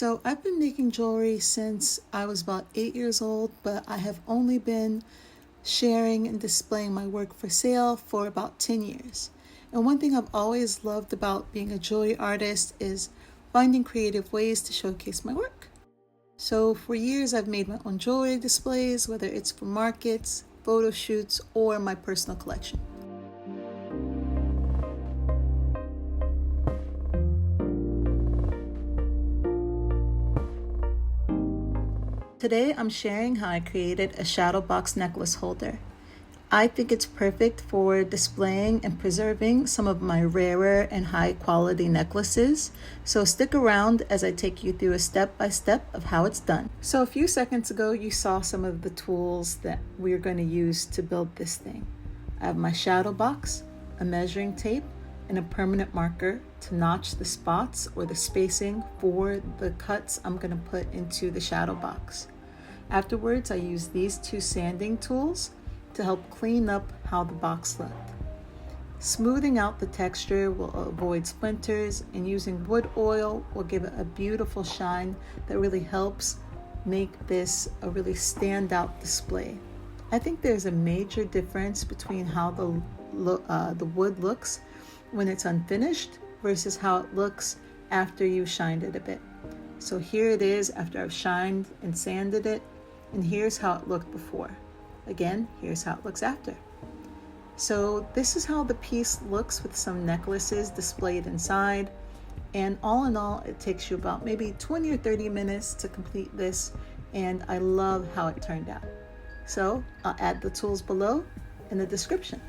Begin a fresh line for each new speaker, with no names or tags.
So I've been making jewelry since I was about 8 years old, but I have only been sharing and displaying my work for sale for about 10 years. And one thing I've always loved about being a jewelry artist is finding creative ways to showcase my work. So for years I've made my own jewelry displays, whether it's for markets, photo shoots, or my personal collection. Today I'm sharing how I created a shadow box necklace holder. I think it's perfect for displaying and preserving some of my rarer and high quality necklaces. So stick around as I take you through a step-by-step of how it's done. So a few seconds ago you saw some of the tools that we're going to use to build this thing. I have my shadow box, a measuring tape, and a permanent marker to notch the spots or the spacing for the cuts I'm going to put into the shadow box. Afterwards, I use these two sanding tools to help clean up how the box looked. Smoothing out the texture will avoid splinters, and using wood oil will give it a beautiful shine that really helps make this a really standout display. I think there's a major difference between how the wood looks when it's unfinished versus how it looks after you shined it a bit. So here it is after I've shined and sanded it, and here's how it looked before. Again, here's how it looks after. So this is how the piece looks with some necklaces displayed inside. And all in all, it takes you about maybe 20 or 30 minutes to complete this, and I love how it turned out. So I'll add the tools below in the description.